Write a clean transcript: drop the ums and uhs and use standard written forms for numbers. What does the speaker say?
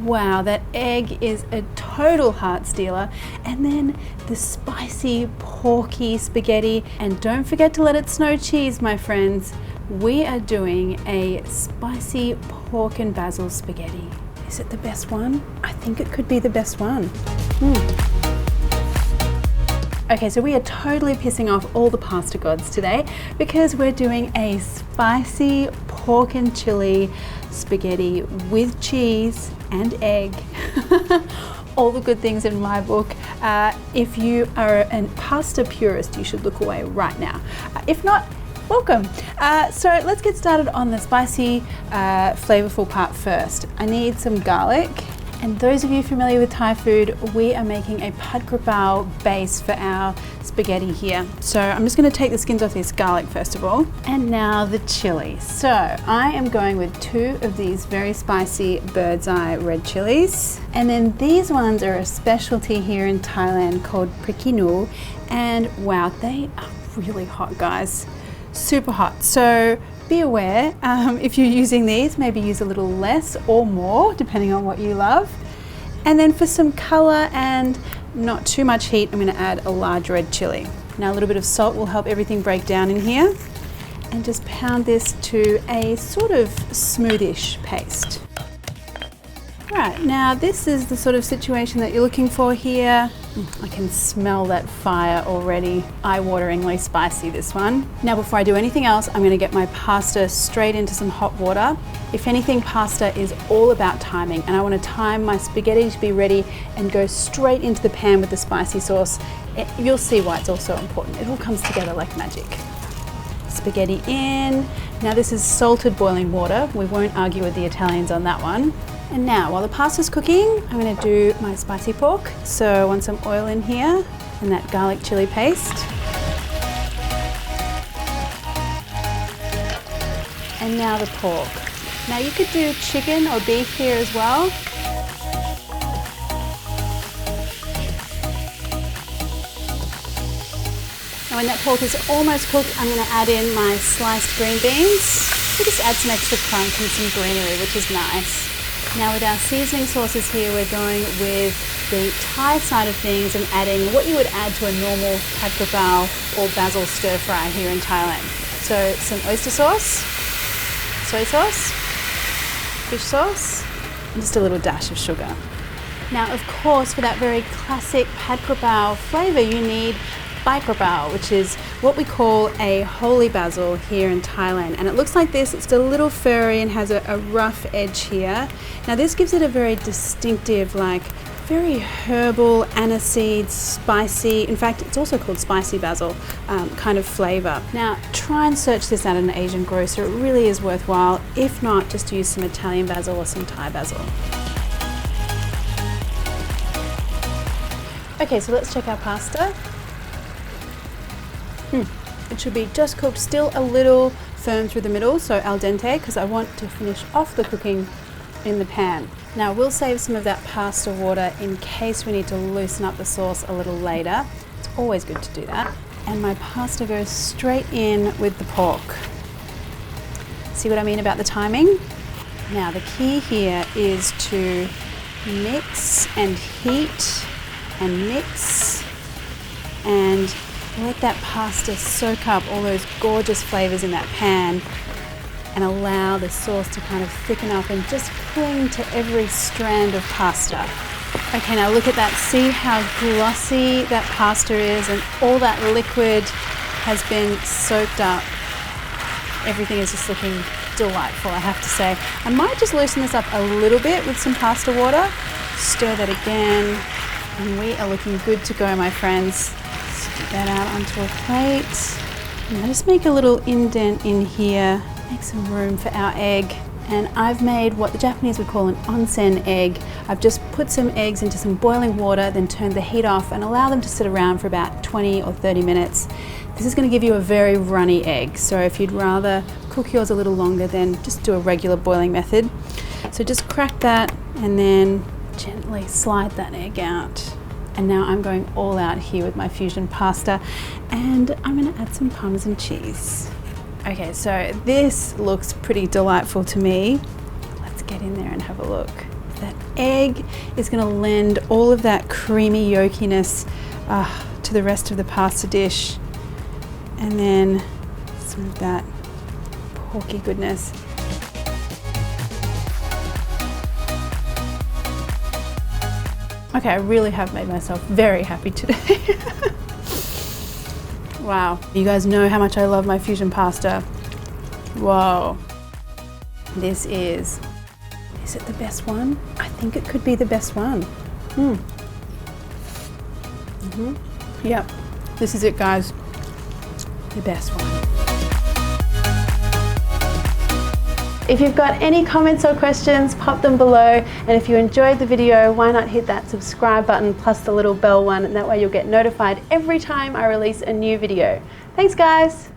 Wow, that egg is a total heart stealer. And then the spicy porky spaghetti. And don't forget to let it snow cheese, my friends. We are doing a spicy pork and basil spaghetti. Is it the best one? I think it could be the best one. Okay, so we are totally pissing off all the pasta gods today because we're doing a spicy pork and chili spaghetti with cheese and egg. All the good things in my book. If you are a pasta purist, you should look away right now. If not, welcome. So let's get started on the spicy, flavorful part first. I need some garlic. And those of you familiar with Thai food, we are making a pad kra bao base for our spaghetti here. So I'm just going to take the skins off this garlic first of all. And now the chili. So I am going with 2 of these very spicy bird's eye red chilies. And then these ones are a specialty here in Thailand called prikinu. And wow, they are really hot, guys. Super hot. So be aware, if you're using these, maybe use a little less or more, depending on what you love. And then for some color and not too much heat, I'm gonna add a large red chili. Now a little bit of salt will help everything break down in here. And just pound this to a sort of smoothish paste. Right, now this is the sort of situation that you're looking for here. I can smell that fire already. Eye-wateringly spicy, this one. Now before I do anything else, I'm gonna get my pasta straight into some hot water. If anything, pasta is all about timing, and I wanna time my spaghetti to be ready and go straight into the pan with the spicy sauce. You'll see why it's also important. It all comes together like magic. Spaghetti in. Now this is salted boiling water. We won't argue with the Italians on that one. And now, while the pasta's cooking, I'm gonna do my spicy pork. So I want some oil in here and that garlic chili paste. And now the pork. Now you could do chicken or beef here as well. Now when that pork is almost cooked, I'm gonna add in my sliced green beans. We just add some extra crunch and some greenery, which is nice. Now with our seasoning sauces here, we're going with the Thai side of things and adding what you would add to a normal pad kra bao or basil stir fry here in Thailand. So some oyster sauce, soy sauce, fish sauce, and just a little dash of sugar. Now of course, for that very classic pad kra bao flavor, you need bai kra bao, which is what we call a holy basil here in Thailand. And it looks like this. It's a little furry and has a rough edge here. Now this gives it a very distinctive, like very herbal, aniseed, spicy, in fact it's also called spicy basil kind of flavor. Now try and search this out at an Asian grocer. It really is worthwhile. If not, just use some Italian basil or some Thai basil. Okay, so let's check our pasta. It should be just cooked, still a little firm through the middle, so al dente, because I want to finish off the cooking in the pan. Now we'll save some of that pasta water in case we need to loosen up the sauce a little later. It's always good to do that. And my pasta goes straight in with the pork. See what I mean about the timing? Now the key here is to mix and heat and mix and let that pasta soak up all those gorgeous flavors in that pan and allow the sauce to kind of thicken up and just cling to every strand of pasta. Okay, now look at that. See how glossy that pasta is and all that liquid has been soaked up. Everything is just looking delightful, I have to say. I might just loosen this up a little bit with some pasta water. Stir that again, and we are looking good to go, my friends. Get that out onto a plate. And just make a little indent in here, make some room for our egg. And I've made what the Japanese would call an onsen egg. I've just put some eggs into some boiling water, then turned the heat off and allow them to sit around for about 20 or 30 minutes. This is going to give you a very runny egg. So if you'd rather cook yours a little longer, then just do a regular boiling method. So just crack that and then gently slide that egg out. And now I'm going all out here with my fusion pasta, and I'm gonna add some parmesan cheese. Okay, so this looks pretty delightful to me. Let's get in there and have a look. That egg is going to lend all of that creamy yolkiness to the rest of the pasta dish. And then some of that porky goodness. Okay, I really have made myself very happy today. Wow. You guys know how much I love my fusion pasta. Whoa. Is it the best one? I think it could be the best one. Yep, this is it, guys. The best one. If you've got any comments or questions, pop them below. And if you enjoyed the video, why not hit that subscribe button plus the little bell one, and that way you'll get notified every time I release a new video. Thanks, guys.